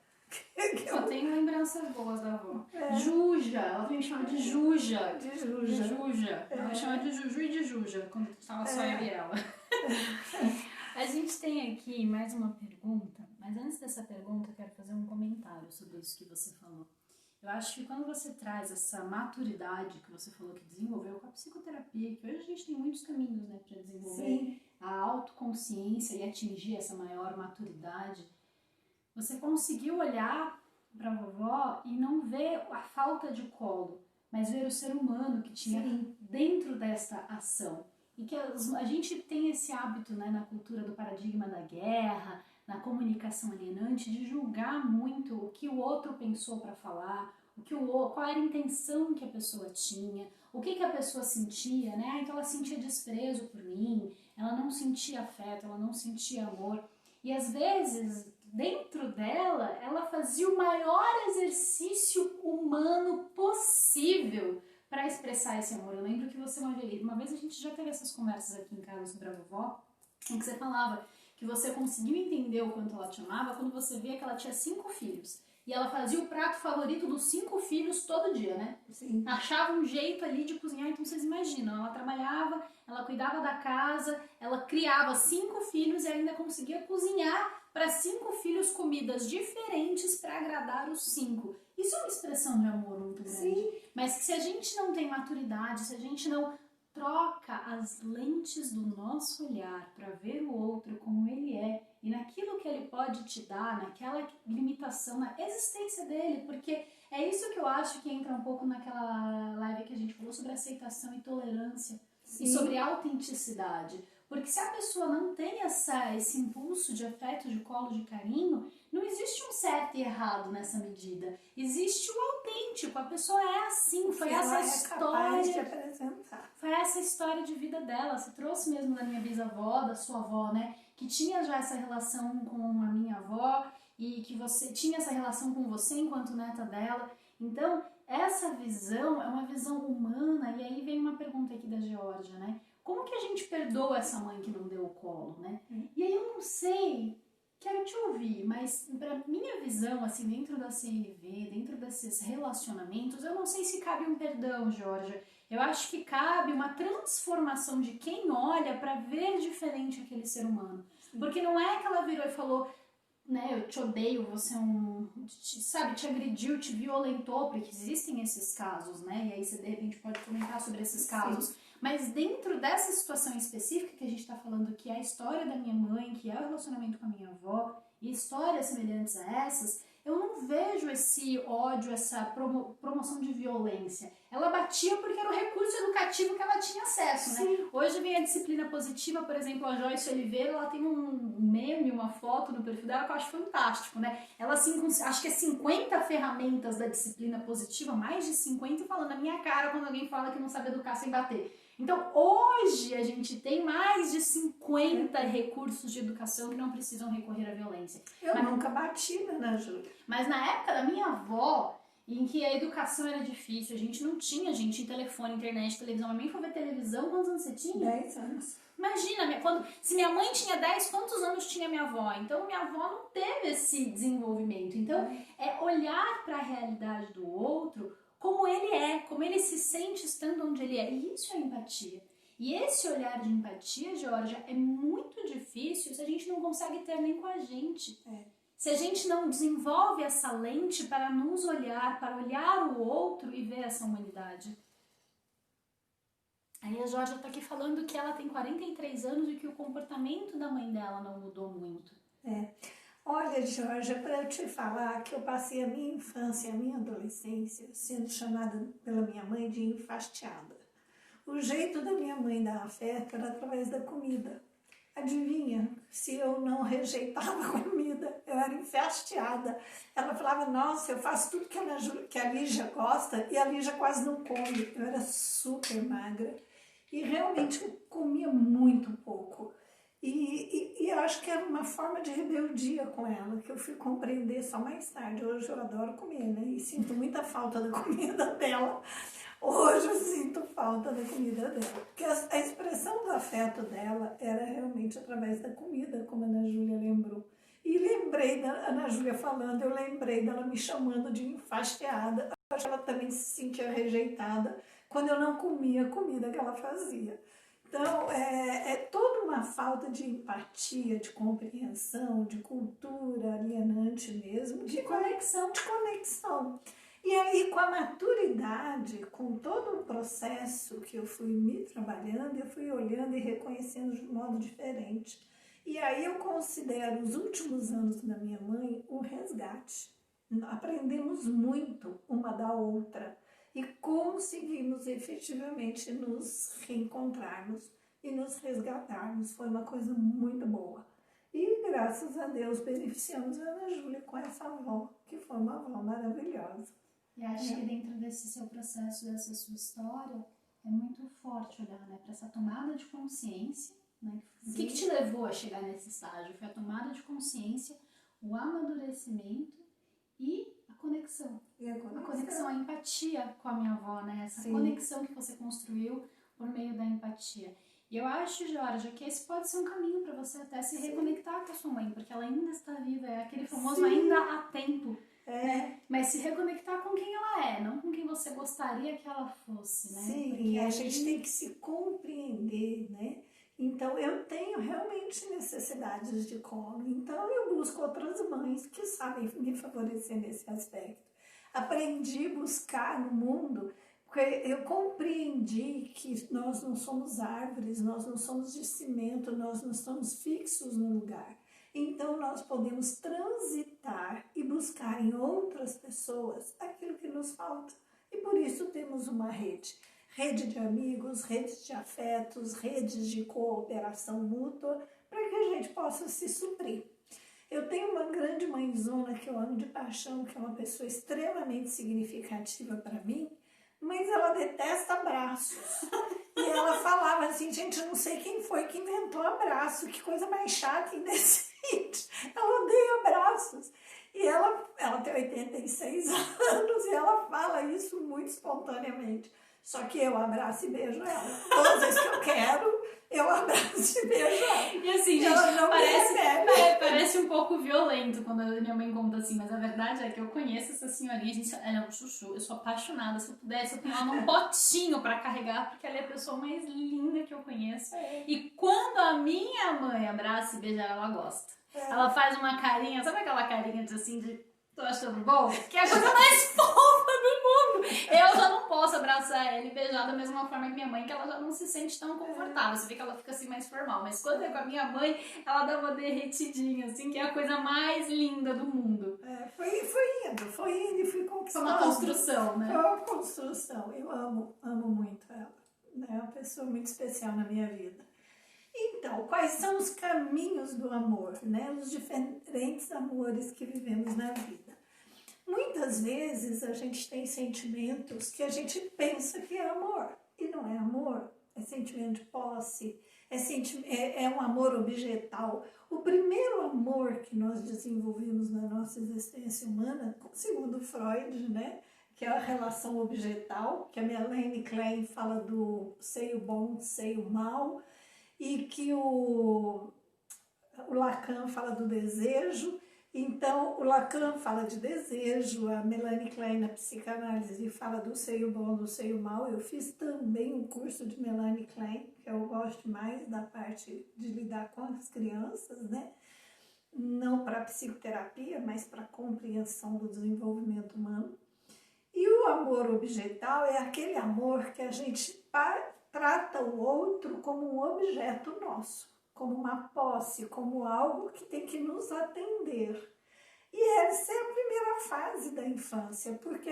Só tenho lembranças boas da avó. Juja, ela me chama de Juja. De Juja. Juja. Ela me chama de Juju e de Juja, quando estava só eu e ela. A gente tem aqui mais uma pergunta, mas antes dessa pergunta eu quero fazer um comentário sobre isso que você falou. Eu acho que quando você traz essa maturidade que você falou que desenvolveu com a psicoterapia, que hoje a gente tem muitos caminhos, né, para desenvolver Sim. a autoconsciência e atingir essa maior maturidade, você conseguiu olhar para a vovó e não ver a falta de colo, mas ver o ser humano que tinha dentro desta ação. E que a gente tem esse hábito, né, na cultura do paradigma da guerra, na comunicação alienante, de julgar muito o que o outro pensou para falar, qual era a intenção que a pessoa tinha, o que a pessoa sentia, né? Então ela sentia desprezo por mim, ela não sentia afeto, ela não sentia amor. E às vezes, dentro dela, ela fazia o maior exercício humano possível para expressar esse amor. Eu lembro que você uma vez a gente já teve essas conversas aqui em casa sobre a vovó, em que você falava que você conseguiu entender o quanto ela te amava quando você via que ela tinha 5 filhos. E ela fazia o prato favorito dos 5 filhos todo dia, né? Sim. Achava um jeito ali de cozinhar, então vocês imaginam, ela trabalhava, ela cuidava da casa, ela criava 5 filhos e ainda conseguia cozinhar para 5 filhos comidas diferentes para agradar os 5. Isso é uma expressão de amor muito grande. Sim. Mas que se a gente não tem maturidade, se a gente não troca as lentes do nosso olhar para ver o outro como ele é e naquilo que ele pode te dar, naquela limitação, na existência dele, porque é isso que eu acho que entra um pouco naquela live que a gente falou sobre aceitação e tolerância. Sim. E sobre autenticidade. Porque se a pessoa não tem esse impulso de afeto, de colo, de carinho, não existe um certo e errado nessa medida. Existe o autêntico, a pessoa é assim, foi essa história de apresentar. Foi essa história de vida dela. Você trouxe mesmo da minha bisavó, da sua avó, né? Que tinha já essa relação com a minha avó e que você tinha essa relação com você enquanto neta dela. Então, essa visão é uma visão humana. E aí vem uma pergunta aqui da Geórgia, né? Como que a gente perdoa essa mãe que não deu o colo, né? E aí eu não sei, quero te ouvir, mas pra minha visão, assim, dentro da CNV, dentro desses relacionamentos, eu não sei se cabe um perdão, Geórgia. Eu acho que cabe uma transformação de quem olha para ver diferente aquele ser humano. Sim. Porque não é que ela virou e falou, né, eu te odeio, você é sabe, te agrediu, te violentou, porque existem esses casos, né? E aí você de repente pode comentar sobre esses casos. Sim. Mas dentro dessa situação específica que a gente está falando, que é a história da minha mãe, que é o relacionamento com a minha avó, e histórias semelhantes a essas, eu não vejo esse ódio, essa promoção de violência. Ela batia porque era o recurso educativo que ela tinha acesso, né? Sim. Hoje vem a disciplina positiva, por exemplo, a Joyce Oliveira, ela tem um meme, uma foto no perfil dela que eu acho fantástico, né? Ela, assim, acho que é 50 ferramentas da disciplina positiva, mais de 50, falando na minha cara quando alguém fala que não sabe educar sem bater. Então, hoje a gente tem mais de 50 recursos de educação que não precisam recorrer à violência. Eu nunca bati, né, Ana Júlia? Mas na época da minha avó, em que a educação era difícil, a gente não tinha telefone, internet, televisão. A minha mãe foi ver televisão, quantos anos você tinha? 10 anos. Imagina, se minha mãe tinha 10, quantos anos tinha minha avó? Então, minha avó não teve esse desenvolvimento. Então, é olhar para a realidade do outro como ele é, como ele se sente estando onde ele é. E isso é empatia. E esse olhar de empatia, Geórgia, é muito difícil se a gente não consegue ter nem com a gente. Se a gente não desenvolve essa lente para nos olhar, para olhar o outro e ver essa humanidade. Aí a Geórgia está aqui falando que ela tem 43 anos e que o comportamento da mãe dela não mudou muito. Olha, Geórgia, para eu te falar que eu passei a minha infância e a minha adolescência sendo chamada pela minha mãe de enfastiada. O jeito da minha mãe dar afeto era através da comida. Adivinha, se eu não rejeitava a comida, eu era enfastiada. Ela falava, nossa, eu faço tudo que a Lígia gosta e a Lígia quase não come. Eu era super magra e realmente eu comia muito pouco. E eu acho que era uma forma de rebeldia com ela, que eu fui compreender só mais tarde. Hoje eu adoro comer, né? E sinto muita falta da comida dela. Hoje eu sinto falta da comida dela. Porque a expressão do afeto dela era realmente através da comida, como a Ana Júlia lembrou. E lembrei da Ana Júlia falando, eu lembrei dela me chamando de enfastiada. Acho que ela também se sentia rejeitada quando eu não comia a comida que ela fazia. Então, é toda uma falta de empatia, de compreensão, de cultura alienante mesmo, de conexão. E aí, com a maturidade, com todo o processo que eu fui me trabalhando, eu fui olhando e reconhecendo de um modo diferente. E aí eu considero os últimos anos da minha mãe um resgate. Aprendemos muito uma da outra e conseguimos efetivamente nos reencontrarmos e nos resgatarmos. Foi uma coisa muito boa. E graças a Deus beneficiamos a Ana Júlia com essa avó, que foi uma avó maravilhosa. E acho que dentro desse seu processo, dessa sua história, é muito forte olhar, né, para essa tomada de consciência, né? O que te levou a chegar nesse estágio? Foi a tomada de consciência, o amadurecimento e a conexão. A conexão, a empatia com a minha avó, né? Essa conexão que você construiu por meio da empatia. E eu acho, Georgia, que esse pode ser um caminho para você até se reconectar com a sua mãe, porque ela ainda está viva, é aquele famoso ainda há tempo. Né? Mas se reconectar com quem ela é, não com quem você gostaria que ela fosse, né? Sim, porque a gente tem que se compreender, né? Então, eu tenho realmente necessidades de colo. Então, eu busco outras mães que sabem me favorecer nesse aspecto. Aprendi a buscar no mundo, porque eu compreendi que nós não somos árvores, nós não somos de cimento, nós não estamos fixos no lugar. Então, nós podemos transitar e buscar em outras pessoas aquilo que nos falta. E por isso temos uma rede. Rede de amigos, redes de afetos, redes de cooperação mútua, para que a gente possa se suprir. Eu tenho uma grande mãezona que eu amo de paixão, que é uma pessoa extremamente significativa para mim, mas ela detesta abraços. E ela falava assim, gente, eu não sei quem foi que inventou abraço, que coisa mais chata e indecente. Ela odeia abraços. E ela tem 86 anos e ela fala isso muito espontaneamente. Só que eu abraço e beijo ela. Todas as vezes que eu quero, eu abraço e beijo ela. E assim, gente, parece um pouco violento quando a minha mãe conta assim, mas a verdade é que eu conheço essa senhorinha, gente, ela é um chuchu, eu sou apaixonada, se eu pudesse, eu tenho ela num potinho pra carregar, porque ela é a pessoa mais linda que eu conheço. E quando a minha mãe abraça e beija ela, gosta. Ela faz uma carinha, sabe aquela carinha de assim, de tô achando bom? Que é a coisa mais fofa do mundo. Eu já não posso abraçar ela e beijar da mesma forma que minha mãe, que ela já não se sente tão confortável. Você vê que ela fica assim mais formal. Mas quando é com a minha mãe, ela dá uma derretidinha, assim, que é a coisa mais linda do mundo. Foi indo e fui conquistando. Foi uma construção, né? Foi uma construção. Eu amo muito ela. É uma pessoa muito especial na minha vida. Então, quais são os caminhos do amor, né? Os diferentes amores que vivemos na vida. Muitas vezes a gente tem sentimentos que a gente pensa que é amor, e não é amor, é sentimento de posse, é um amor objetal. O primeiro amor que nós desenvolvemos na nossa existência humana, segundo Freud, né? Que é a relação objetal, que a Melanie Klein fala do seio bom, seio mau, e que o Lacan fala do desejo. Então, o Lacan fala de desejo, a Melanie Klein na psicanálise fala do seio bom, do seio mau. Eu fiz também um curso de Melanie Klein, que eu gosto mais da parte de lidar com as crianças, né? Não para psicoterapia, mas para compreensão do desenvolvimento humano. E o amor objetal é aquele amor que a gente trata o outro como um objeto nosso, como uma posse, como algo que tem que nos atender. E essa é a primeira fase da infância, porque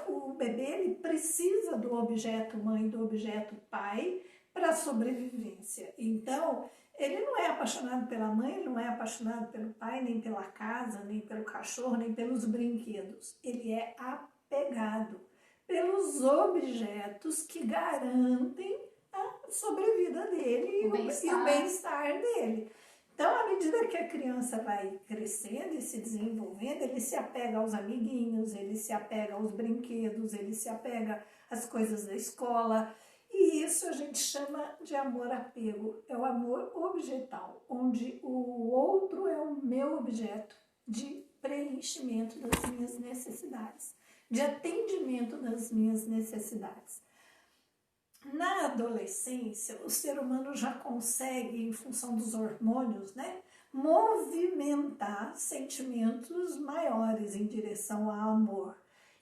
o bebê ele precisa do objeto mãe, do objeto pai para a sobrevivência. Então, ele não é apaixonado pela mãe, ele não é apaixonado pelo pai, nem pela casa, nem pelo cachorro, nem pelos brinquedos. Ele é apegado pelos objetos que garantem a sobrevida dele e o bem-estar dele. Então, à medida que a criança vai crescendo e se desenvolvendo, ele se apega aos amiguinhos, ele se apega aos brinquedos, ele se apega às coisas da escola. E isso a gente chama de amor-apego. É o amor objetal, onde o outro é o meu objeto de preenchimento das minhas necessidades, de atendimento das minhas necessidades. Na adolescência, o ser humano já consegue, em função dos hormônios, né, movimentar sentimentos maiores em direção ao amor.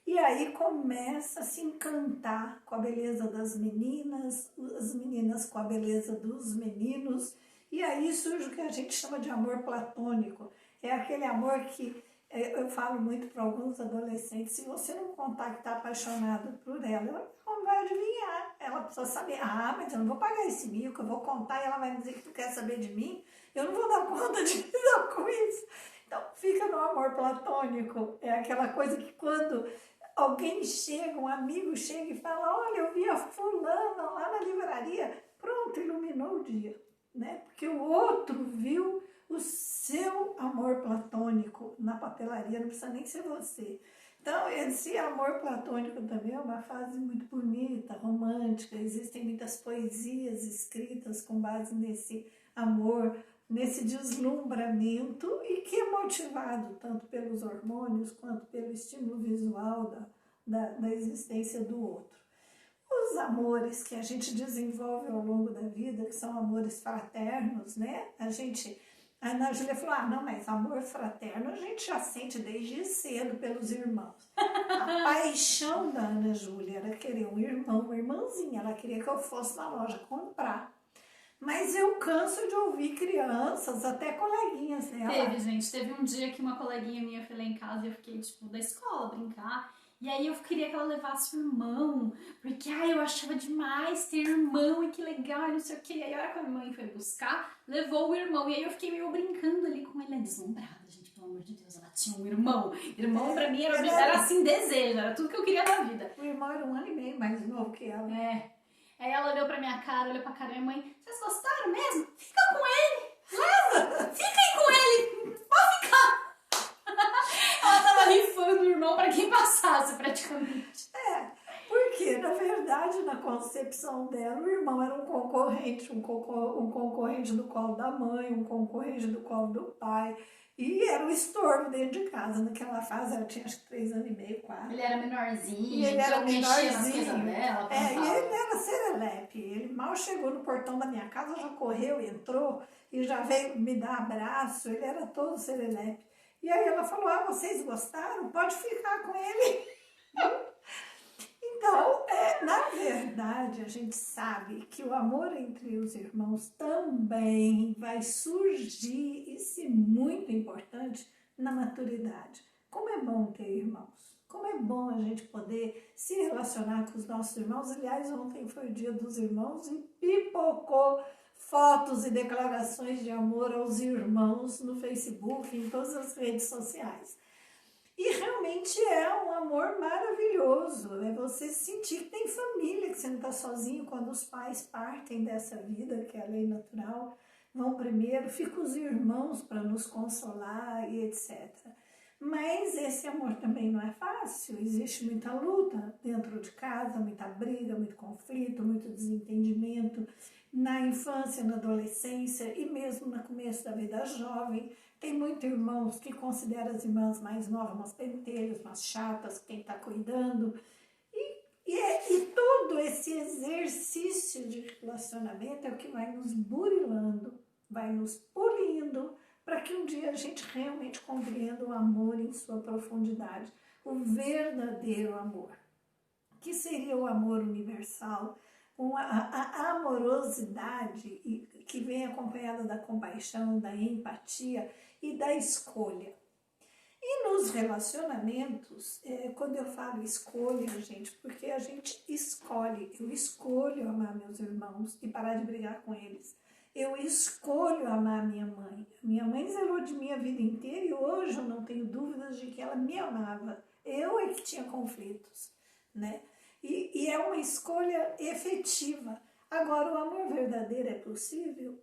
E aí começa a se encantar com a beleza das meninas, as meninas com a beleza dos meninos, e aí surge o que a gente chama de amor platônico. É aquele amor que eu falo muito para alguns adolescentes, se você não contar que está apaixonado por ela não vai adivinhar. Ela precisa saber, mas eu não vou pagar esse mico, eu vou contar e ela vai dizer que tu quer saber de mim, eu não vou dar conta de lidar com isso. Então fica no amor platônico, é aquela coisa que quando alguém chega, um amigo chega e fala, olha, eu vi a fulana lá na livraria, pronto, iluminou o dia, né? Porque o outro viu o seu amor platônico na papelaria, não precisa nem ser você. Então, esse amor platônico também é uma fase muito bonita, romântica, existem muitas poesias escritas com base nesse amor, nesse deslumbramento e que é motivado tanto pelos hormônios quanto pelo estímulo visual da existência do outro. Os amores que a gente desenvolve ao longo da vida, que são amores fraternos, né? A Ana Júlia falou, não, mas amor fraterno a gente já sente desde cedo pelos irmãos. A paixão da Ana Júlia era querer um irmão, uma irmãzinha, ela queria que eu fosse na loja comprar. Mas eu canso de ouvir crianças, até coleguinhas dela. Teve um dia que uma coleguinha minha foi lá em casa e eu fiquei, da escola, brincar. E aí eu queria que ela levasse o irmão, porque eu achava demais ter irmão e que legal, não sei o quê. E aí a hora que a minha mãe foi buscar, levou o irmão. E aí eu fiquei meio brincando ali com ele, deslumbrada, gente, pelo amor de Deus, ela tinha um irmão. Irmão pra mim era assim, desejo, era tudo que eu queria na vida. O irmão era 1 ano e meio mais novo que ela. Aí ela olhou pra minha cara, olhou pra cara da minha mãe, vocês gostaram mesmo? Fica com ele, leva, fiquem com ele, pode ficar. Ela tava rifando o irmão pra quem passasse, praticamente. Porque, na verdade, na concepção dela, o irmão era um concorrente do colo da mãe, um concorrente do colo do pai, e era um estorvo dentro de casa. Naquela fase, ela tinha acho que 3 anos e meio, 4. Ele era menorzinho, e ele era menorzinho. Dela, e ele era serelepe. Ele mal chegou no portão da minha casa, já correu, entrou e já veio me dar abraço. Ele era todo serelepe. E aí ela falou, vocês gostaram? Pode ficar com ele. Então, na verdade, a gente sabe que o amor entre os irmãos também vai surgir, isso é muito importante, na maturidade. Como é bom ter irmãos, como é bom a gente poder se relacionar com os nossos irmãos. Aliás, ontem foi o dia dos irmãos e pipocou fotos e declarações de amor aos irmãos no Facebook, em todas as redes sociais. E realmente é um amor maravilhoso, é você sentir que tem família, que você não está sozinho quando os pais partem dessa vida, que é a lei natural, vão primeiro, ficam os irmãos para nos consolar e etc. Mas esse amor também não é fácil, existe muita luta dentro de casa, muita briga, muito conflito, muito desentendimento, na infância, na adolescência e mesmo no começo da vida jovem. Tem muitos irmãos que consideram as irmãs mais novas umas pentelhas, umas chatas, quem está cuidando. E todo esse exercício de relacionamento é o que vai nos burilando, vai nos polindo, para que um dia a gente realmente compreenda o amor em sua profundidade, o verdadeiro amor, que seria o amor universal, a amorosidade que vem acompanhada da compaixão, da empatia e da escolha. E nos relacionamentos, quando eu falo escolha, gente, porque a gente escolhe, eu escolho amar meus irmãos e parar de brigar com eles. Eu escolho amar minha mãe. Minha mãe zelou de mim a vida inteira e hoje eu não tenho dúvidas de que ela me amava. Eu é que tinha conflitos, né? E é uma escolha efetiva. Agora, o amor verdadeiro é possível?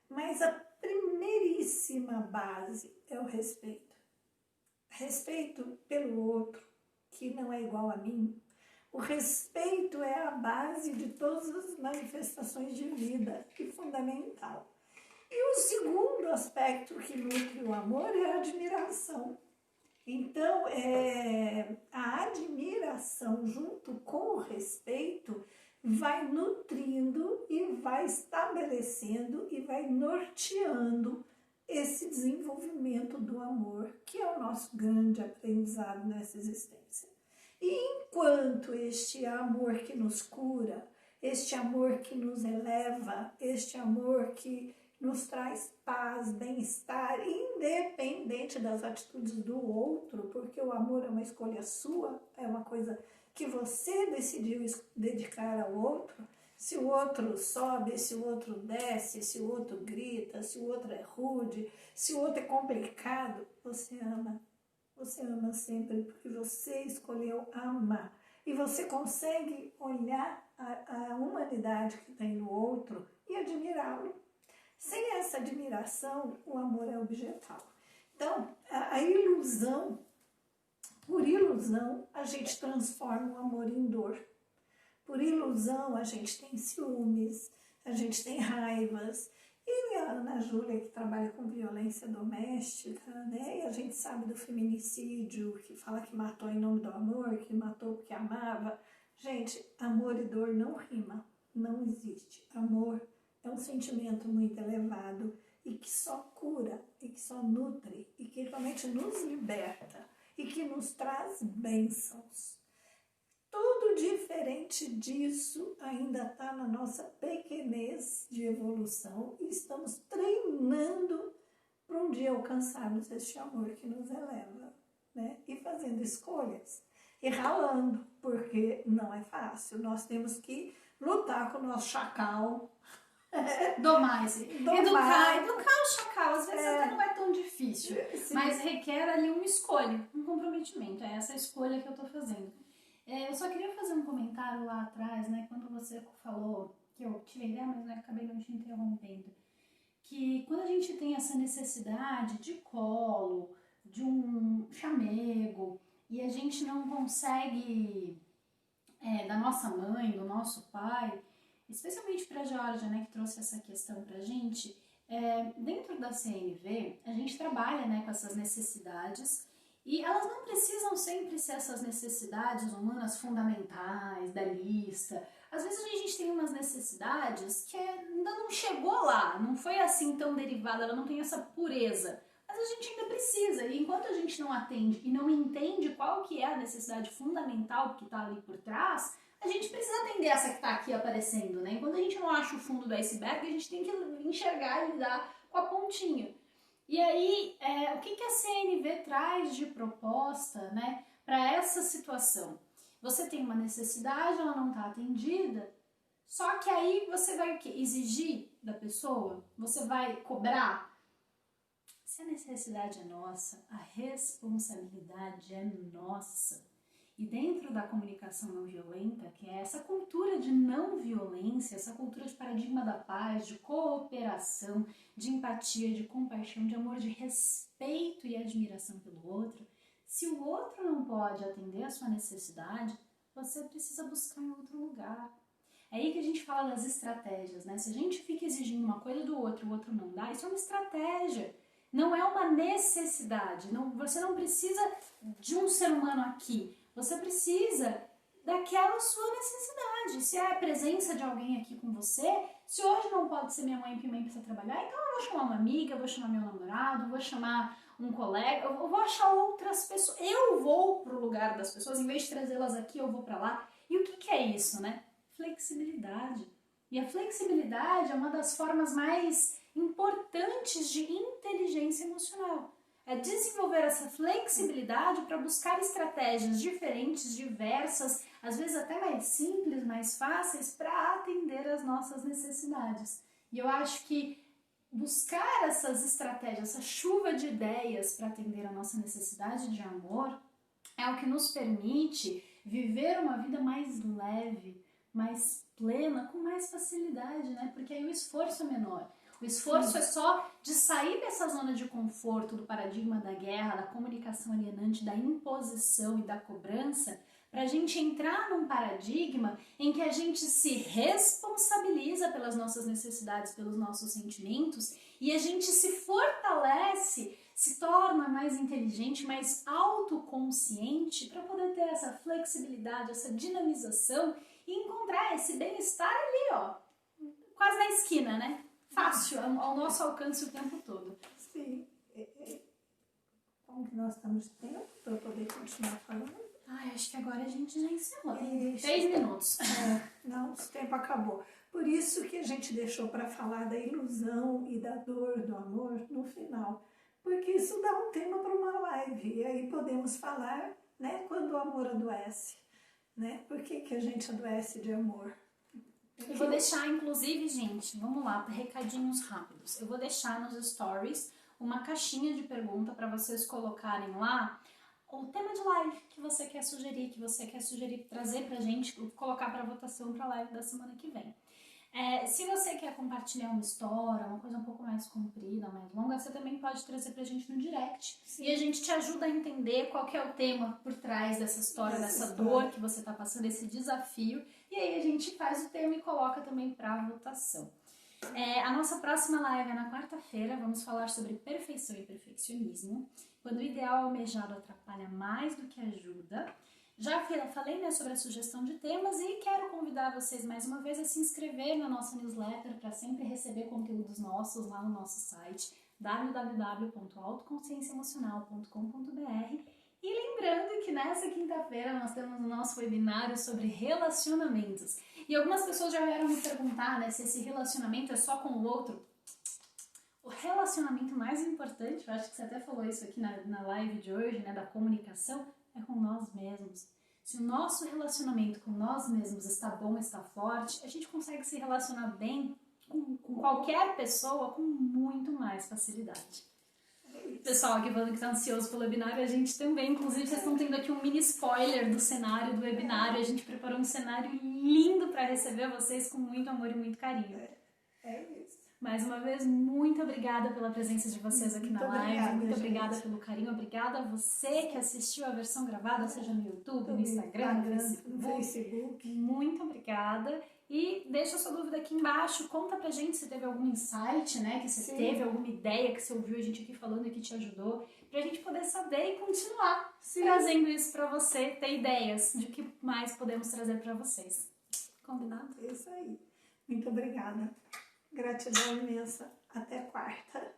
Mas a primeiríssima base é o respeito. Respeito pelo outro, que não é igual a mim. O respeito é a base de todas as manifestações de vida, que é fundamental. E o segundo aspecto que nutre o amor é a admiração. Então, a admiração junto com o respeito vai nutrindo e vai estabelecendo e vai norteando esse desenvolvimento do amor, que é o nosso grande aprendizado nessa existência. E enquanto este amor que nos cura, este amor que nos eleva, este amor que nos traz paz, bem-estar, independente das atitudes do outro, porque o amor é uma escolha sua, é uma coisa que você decidiu dedicar ao outro. Se o outro sobe, se o outro desce, se o outro grita, se o outro é rude, se o outro é complicado, você ama. Você ama sempre porque você escolheu amar. E você consegue olhar a humanidade que tem no outro e admirá-lo. Sem essa admiração, o amor é objetal. Então, a ilusão, por ilusão, a gente transforma o amor em dor. Por ilusão, a gente tem ciúmes, a gente tem raivas. E a Ana Júlia, que trabalha com violência doméstica, né? E a gente sabe do feminicídio, que fala que matou em nome do amor, que matou porque amava. Gente, amor e dor não rima, não existe. Amor é um sentimento muito elevado e que só cura, e que só nutre, e que realmente nos liberta, e que nos traz bênçãos. Tudo diferente disso ainda está na nossa pequenez de evolução e estamos treinando para um dia alcançarmos este amor que nos eleva, né? E fazendo escolhas e ralando, porque não é fácil. Nós temos que lutar com o nosso chacal. Domar educar o chacal, às vezes até não é tão difícil, mas requer ali uma escolha, um comprometimento. É essa escolha que eu estou fazendo. Eu só queria fazer um comentário lá atrás, né, quando você falou, que eu tive a ideia, mas acabei não te interrompendo, que quando a gente tem essa necessidade de colo, de um chamego, e a gente não consegue, da nossa mãe, do nosso pai, especialmente para a Georgia, né, que trouxe essa questão para a gente, dentro da CNV, a gente trabalha, né, com essas necessidades. E elas não precisam sempre ser essas necessidades humanas fundamentais da lista. Às vezes a gente tem umas necessidades que ainda não chegou lá, não foi assim tão derivada, ela não tem essa pureza. Mas a gente ainda precisa, e enquanto a gente não atende e não entende qual que é a necessidade fundamental que está ali por trás, a gente precisa atender essa que está aqui aparecendo, né? Enquanto a gente não acha o fundo do iceberg, a gente tem que enxergar e lidar com a pontinha. E aí, o que a CNV traz de proposta, né, para essa situação? Você tem uma necessidade, ela não está atendida, só que aí você vai o quê? Exigir da pessoa? Você vai cobrar? Se a necessidade é nossa, a responsabilidade é nossa. E dentro da comunicação não violenta, que é essa cultura de não violência, essa cultura de paradigma da paz, de cooperação, de empatia, de compaixão, de amor, de respeito e admiração pelo outro, se o outro não pode atender a sua necessidade, você precisa buscar em outro lugar. É aí que a gente fala das estratégias, né? Se a gente fica exigindo uma coisa do outro, o outro não dá, isso é uma estratégia. Não é uma necessidade. Você não precisa de um ser humano aqui. Você precisa daquela sua necessidade. Se é a presença de alguém aqui com você, se hoje não pode ser minha mãe porque minha mãe precisa trabalhar, então eu vou chamar uma amiga, eu vou chamar meu namorado, eu vou chamar um colega, eu vou achar outras pessoas. Eu vou pro lugar das pessoas, em vez de trazê-las aqui, eu vou para lá. E o que é isso, né? Flexibilidade. E a flexibilidade é uma das formas mais importantes de inteligência emocional. É desenvolver essa flexibilidade para buscar estratégias diferentes, diversas, às vezes até mais simples, mais fáceis, para atender às nossas necessidades. E eu acho que buscar essas estratégias, essa chuva de ideias para atender a nossa necessidade de amor, é o que nos permite viver uma vida mais leve, mais plena, com mais facilidade, né? Porque aí o esforço é menor. O esforço é só de sair dessa zona de conforto, do paradigma da guerra, da comunicação alienante, da imposição e da cobrança, para a gente entrar num paradigma em que a gente se responsabiliza pelas nossas necessidades, pelos nossos sentimentos, e a gente se fortalece, se torna mais inteligente, mais autoconsciente, para poder ter essa flexibilidade, essa dinamização e encontrar esse bem-estar ali, ó, quase na esquina, né? Fácil, ao nosso alcance o tempo todo. Sim. Como que nós estamos de tempo para poder continuar falando? acho que agora a gente já encerrou. Isso. 3 minutos. Não, o tempo acabou. Por isso que a gente deixou para falar da ilusão e da dor do amor no final. Porque isso dá um tema para uma live. E aí podemos falar, né, quando o amor adoece. Né? Por que a gente adoece de amor? Eu vou deixar, inclusive, gente, vamos lá, recadinhos rápidos. Eu vou deixar nos stories uma caixinha de pergunta para vocês colocarem lá o tema de live que você quer sugerir, trazer pra gente, colocar para votação para a live da semana que vem. Se você quer compartilhar uma história, uma coisa um pouco mais comprida, mais longa, você também pode trazer pra gente no direct. Sim. E a gente te ajuda a entender qual que é o tema por trás dessa história, dessa dor que você tá passando, esse desafio. E aí a gente faz o tema e coloca também pra votação. A nossa próxima live é na quarta-feira. Vamos falar sobre perfeição e perfeccionismo. Quando o ideal almejado atrapalha mais do que ajuda. Já falei, né, sobre a sugestão de temas e quero convidar vocês mais uma vez a se inscrever na nossa newsletter para sempre receber conteúdos nossos lá no nosso site www.autoconscienciaemocional.com.br. E lembrando que nessa quinta-feira nós temos o nosso webinário sobre relacionamentos. E algumas pessoas já vieram me perguntar, né, se esse relacionamento é só com o outro. O relacionamento mais importante, eu acho que você até falou isso aqui na live de hoje, né, da comunicação, é com nós mesmos. Se o nosso relacionamento com nós mesmos está bom, está forte, a gente consegue se relacionar bem com qualquer pessoa com muito mais facilidade. Pessoal aqui falando que está ansioso pelo webinário, a gente também, inclusive vocês estão tendo aqui um mini spoiler do cenário do webinário, a gente preparou um cenário lindo para receber vocês com muito amor e muito carinho. É isso. Mais uma vez, muito obrigada pela presença de vocês aqui na live, muito obrigada pelo carinho, obrigada a você que assistiu a versão gravada, seja no YouTube, no Instagram, no Facebook. Muito obrigada. E deixa a sua dúvida aqui embaixo, conta pra gente se teve algum insight, né, que você teve, alguma ideia que você ouviu a gente aqui falando e que te ajudou, pra gente poder saber e continuar trazendo isso pra você, ter ideias de que mais podemos trazer pra vocês. Combinado? Isso aí. Muito obrigada. Gratidão imensa. Até quarta.